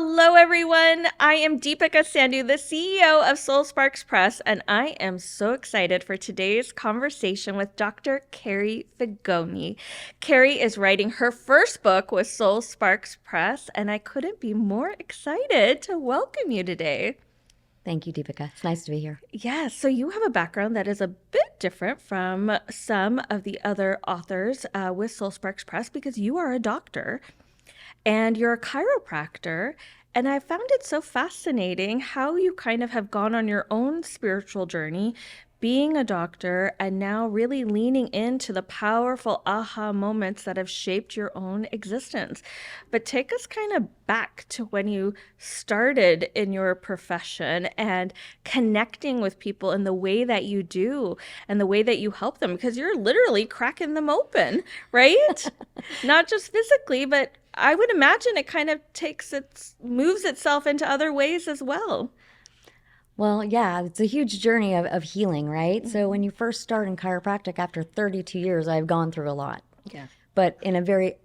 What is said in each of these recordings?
Hello, everyone. I am Deepika Sandhu, the CEO of Soul Sparks Press, and I am so excited for today's conversation with Dr. Kari Figoni. Kari is writing her first book with Soul Sparks Press, and I couldn't be more excited to welcome you today. Thank you, Deepika. It's nice to be here. Yeah, so you have a background that is a bit different from some of the other authors with Soul Sparks Press because you are a doctor and you're a chiropractor. And I found it so fascinating how you kind of have gone on your own spiritual journey, being a doctor, and now really leaning into the powerful aha moments that have shaped your own existence. But take us kind of back to when you started in your profession and connecting with people in the way that you do and the way that you help them, because you're literally cracking them open, right? Not just physically, but I would imagine it kind of moves itself into other ways as well. Well, yeah, it's a huge journey of healing, right? So when you first start in chiropractic after 32 years, I've gone through a lot. Yeah. But in a very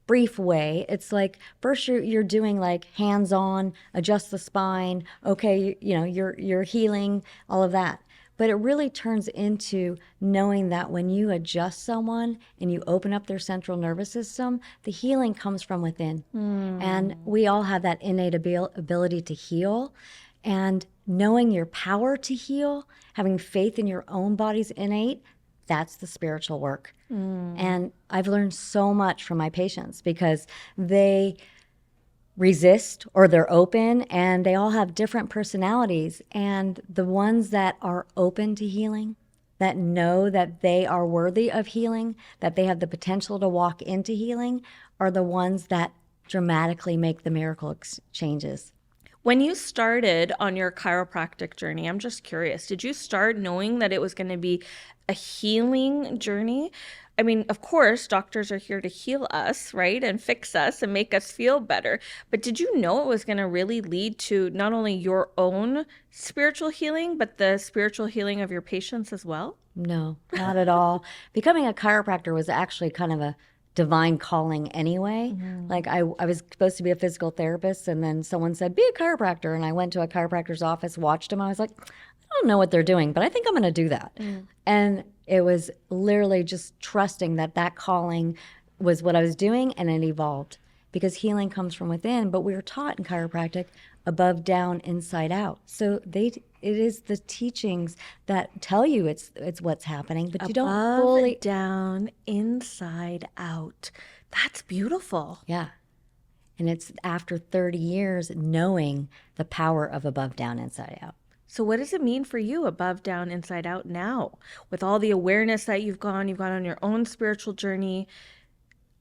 brief way, it's like first you're doing like hands-on, adjust the spine, okay, you're healing, all of that. But it really turns into knowing that when you adjust someone and you open up their central nervous system, the healing comes from within. And we all have that innate ability to heal. And knowing your power to heal, having faith in your own body's innate, that's the spiritual work. And I've learned so much from my patients because they resist or they're open and they all have different personalities. And the ones that are open to healing, that know that they are worthy of healing, that they have the potential to walk into healing, are the ones that dramatically make the miracle changes. When you started on your chiropractic journey, I'm just curious, did you start knowing that it was going to be a healing journey? I mean, of course, doctors are here to heal us, right? And fix us and make us feel better. But did you know it was going to really lead to not only your own spiritual healing, but the spiritual healing of your patients as well? No, not at all. Becoming a chiropractor was actually kind of a divine calling anyway. Like I was supposed to be a physical therapist, and then someone said, be a chiropractor. And I went to a chiropractor's office, watched him. I was like, I don't know what they're doing, but I think I'm going to do that. And it was literally just trusting that that calling was what I was doing, and it evolved because healing comes from within. But we were taught in chiropractic above, down, inside out. So it is the teachings that tell you it's what's happening, but you don't Above, fully. down, inside out. That's beautiful. Yeah. And it's after 30 years knowing the power of above, down, inside out. So what does it mean for you, above, down, inside out now? With all the awareness that you've gone on your own spiritual journey.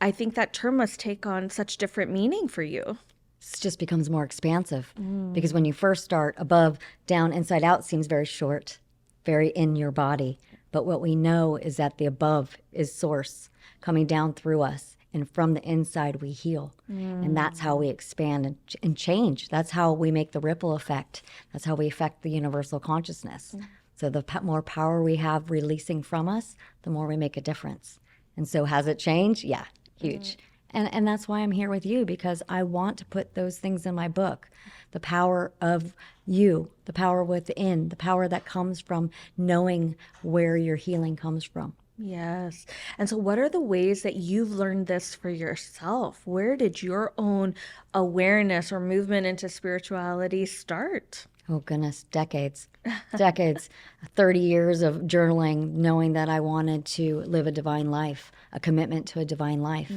I think that term must take on such different meaning for you. It just becomes more expansive because when you first start, above, down, inside out seems very short, very in your body. But what we know is that the above is source coming down through us. And from the inside, we heal. And that's how we expand and change. That's how we make the ripple effect. That's how we affect the universal consciousness. So the more power we have releasing from us, the more we make a difference. And so has it changed? Yeah, huge. And that's why I'm here with you, because I want to put those things in my book. The power of you, the power within, the power that comes from knowing where your healing comes from. Yes. And so what are the ways that you've learned this for yourself? Where did your own awareness or movement into spirituality start? Oh, goodness, decades. Decades. 30 years of journaling, knowing that I wanted to live a divine life, a commitment to a divine life.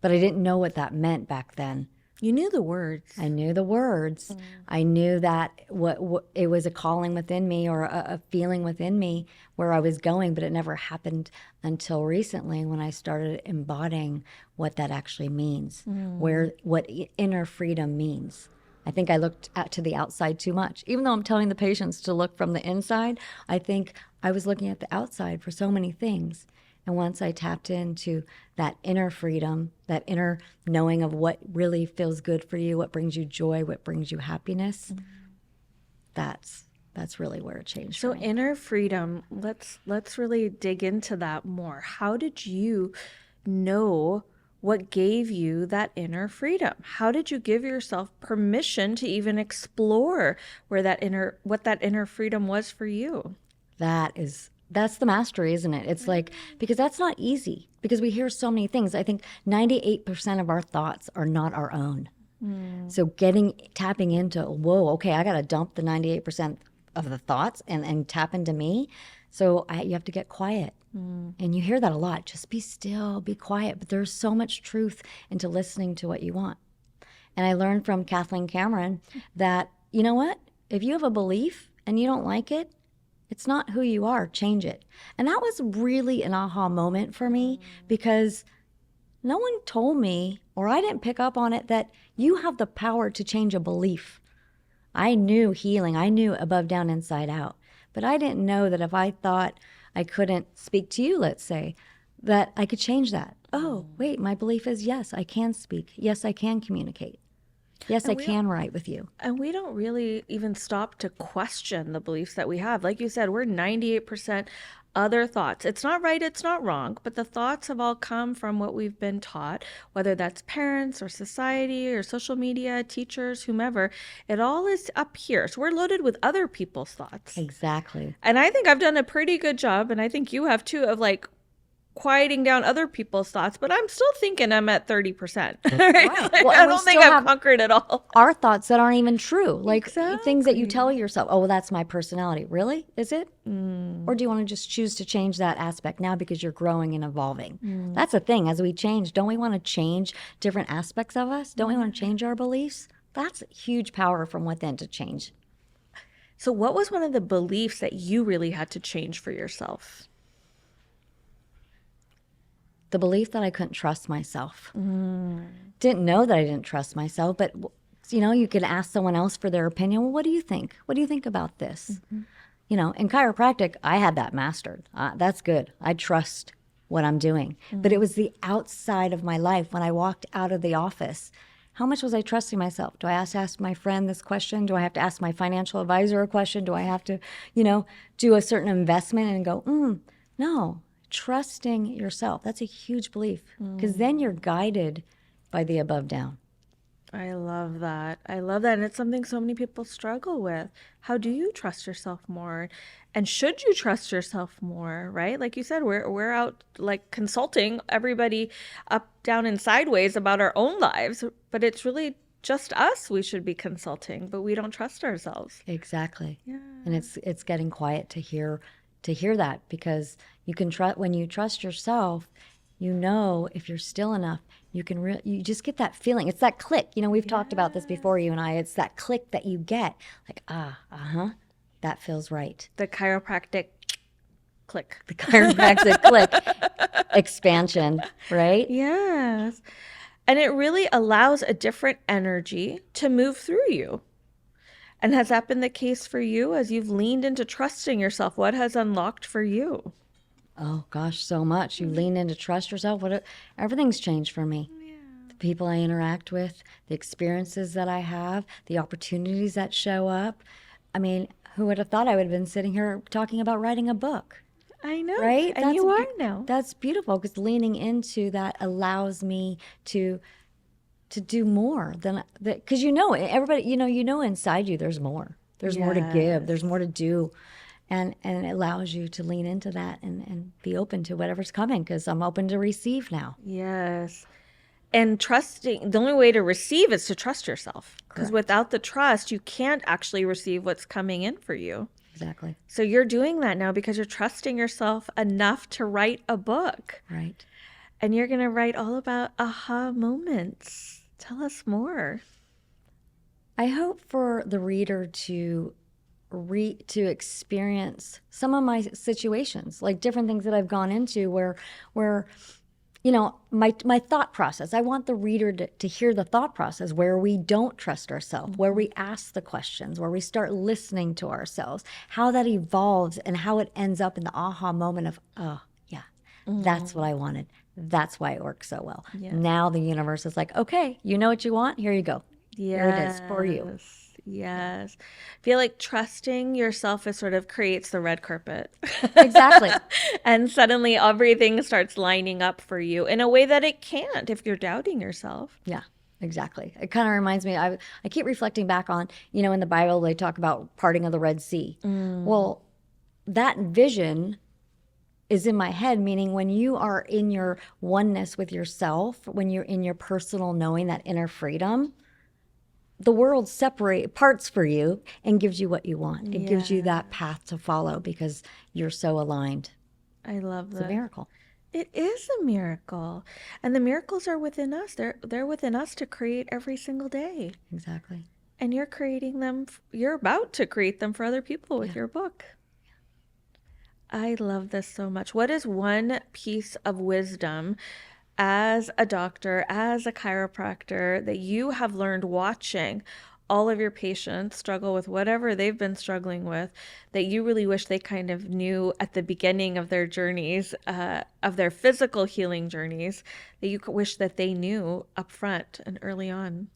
But I didn't know what that meant back then. You knew the words. I knew the words. I knew that what it was a calling within me or a feeling within me where I was going, but it never happened until recently when I started embodying what that actually means, what inner freedom means. I think I looked to the outside too much. Even though I'm telling the patients to look from the inside, I think I was looking at the outside for so many things. And once I tapped into that inner freedom, that inner knowing of what really feels good for you, what brings you joy, what brings you happiness, that's really where it changed So for me. inner freedom, let's really dig into that more. How did you know What gave you that inner freedom? How did you give yourself permission to even explore what that inner freedom was for you? That's the mastery, isn't it? It's like, because that's not easy, because we hear so many things. I think 98% of our thoughts are not our own. So tapping into, whoa, okay, I got to dump the 98% of the thoughts and tap into me. So you have to get quiet. And you hear that a lot. Just be still, be quiet. But there's so much truth into listening to what you want. And I learned from Kathleen Cameron that, you know what? If you have a belief and you don't like it, it's not who you are. Change it. And that was really an aha moment for me, because no one told me, or I didn't pick up on it, that you have the power to change a belief. I knew healing. I knew above, down, inside out. But I didn't know that if I thought I couldn't speak to you, let's say, that I could change that. Oh, wait, my belief is yes, I can speak. Yes, I can communicate. Yes, I can write with you. And we don't really even stop to question the beliefs that we have. Like you said, we're 98% other thoughts. It's not right, it's not wrong, but the thoughts have all come from what we've been taught, whether that's parents or society or social media, teachers, whomever. It all is up here. So we're loaded with other people's thoughts. Exactly. And I think I've done a pretty good job, and I think you have too, of like quieting down other people's thoughts, but I'm still thinking I'm at 30%. Right? Like, Well, I don't think I've conquered it all. Our thoughts that aren't even true, like things that you Exactly. tell yourself, oh, well, that's my personality. Really? Is it? Or do you want to just choose to change that aspect now because you're growing and evolving? That's the thing. As we change, don't we want to change different aspects of us? Don't we want to change our beliefs? That's huge power from within to change. So what was one of the beliefs that you really had to change for yourself? The belief that I couldn't trust myself. Didn't know that I didn't trust myself, but you could ask someone else for their opinion. Well, what do you think? What do you think about this? In chiropractic, I had that mastered. That's good. I trust what I'm doing. But it was the outside of my life when I walked out of the office. How much was I trusting myself? Do I have to ask my friend this question? Do I have to ask my financial advisor a question? Do I have to, do a certain investment and go, no. Trusting yourself. That's a huge belief, because then you're guided by the above down. I love that. I love that. And it's something so many people struggle with. How do you trust yourself more? And should you trust yourself more, right? Like you said, we're out like consulting everybody up, down, and sideways about our own lives, but it's really just us we should be consulting, but we don't trust ourselves. Exactly. Yeah. And it's getting quiet to hear that, because you can trust when you trust yourself. If you're still enough, you just get that feeling. It's that click. We've talked about this before, you and I. It's that click that you get, like, that feels right. The chiropractic click. The chiropractic click expansion, right? Yes. And it really allows a different energy to move through you. And has that been the case for you as you've leaned into trusting yourself? What has unlocked for you? Oh gosh, so much. You lean in to trust yourself. Everything's changed for me. Yeah. The people I interact with, the experiences that I have, the opportunities that show up. I mean, who would have thought I would have been sitting here talking about writing a book? I know. Right? And you are now. That's beautiful, because leaning into that allows me to do more than that, because everybody, inside you there's more. There's more to give. There's more to do. And it allows you to lean into that and be open to whatever's coming, because I'm open to receive now. Yes. And trusting, the only way to receive is to trust yourself. Because without the trust, you can't actually receive what's coming in for you. Exactly. So you're doing that now because you're trusting yourself enough to write a book. Right. And you're going to write all about aha moments. Tell us more. I hope for the reader to experience some of my situations, like different things that I've gone into where my thought process. I want the reader to hear the thought process where we don't trust ourselves, where we ask the questions, where we start listening to ourselves, how that evolves and how it ends up in the aha moment of, oh, yeah, that's what I wanted. That's why it works so well. Yeah. Now the universe is like, okay, you know what you want? Here you go. Yes. Here it is for you. Yes. I feel like trusting yourself is sort of creates the red carpet. Exactly. And suddenly everything starts lining up for you in a way that it can't if you're doubting yourself. Yeah, exactly. It kind of reminds me, I keep reflecting back on, in the Bible, they talk about parting of the Red Sea. Well, that vision is in my head, meaning when you are in your oneness with yourself, when you're in your personal knowing, that inner freedom, the world separate parts for you and gives you what you want. It gives you Yeah, that path to follow because you're so aligned. I love It's a that. miracle. It is a miracle. And the miracles are within us. They're within us to create every single day. Exactly. And you're creating them, you're about to create them for other people with Yeah. your book. I love this so much. What is one piece of wisdom as a doctor, as a chiropractor, that you have learned watching all of your patients struggle with whatever they've been struggling with, that you really wish they kind of knew at the beginning of their journeys, of their physical healing journeys, that you wish that they knew up front and early on?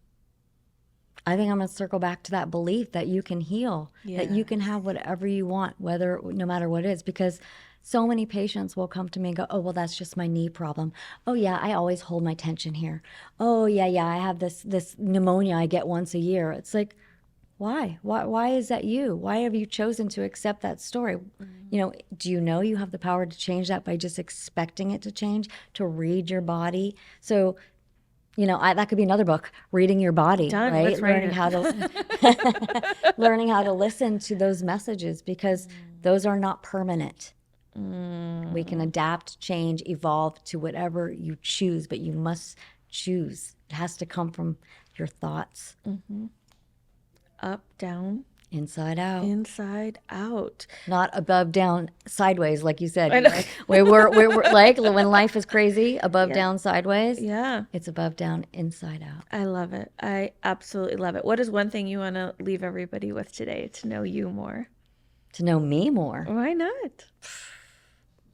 I think I'm going to circle back to that belief that you can heal, that Yeah. you can have whatever you want, whether no matter what it is, because so many patients will come to me and go, "Oh, well, that's just my knee problem. Oh, yeah, I always hold my tension here. Oh, yeah, yeah, I have this pneumonia I get once a year." It's like, why? Why is that you? Why have you chosen to accept that story? Do you know you have the power to change that by just expecting it to change, to read your body? So that could be another book, reading your body, Done. right? Let's write Learning it. how to learning how to listen to those messages because those are not permanent. We can adapt, change, evolve to whatever you choose, but you must choose. It has to come from your thoughts, Up, down, inside out, inside, out. not above, down, sideways, like you said. I know. Right? We're like when life is crazy, above, Yeah. down, sideways. Yeah. It's above, down, inside out. I love it. I absolutely love it. What is one thing you want to leave everybody with today to know you more? To know me more. Why not?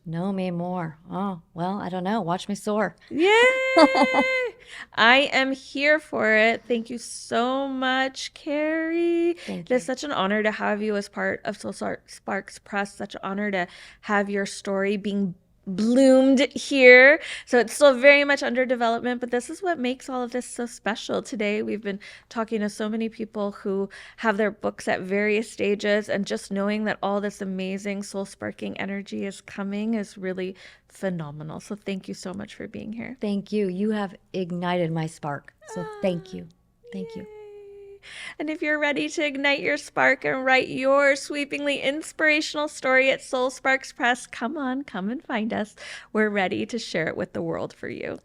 Know me more. Oh, well, I don't know. Watch me soar. Yay! I am here for it. Thank you so much, Kari. Thank It is you. such an honor to have you as part of Soul Sparks Press. Such an honor to have your story being bloomed here. So it's still very much under development, but this is what makes all of this so special. Today, we've been talking to so many people who have their books at various stages, and just knowing that all this amazing soul sparking energy is coming is really phenomenal. So thank you so much for being here. Thank you. You have ignited my spark. So thank you. Thank you. And if you're ready to ignite your spark and write your sweepingly inspirational story at Soul Sparks Press, come on, come and find us. We're ready to share it with the world for you.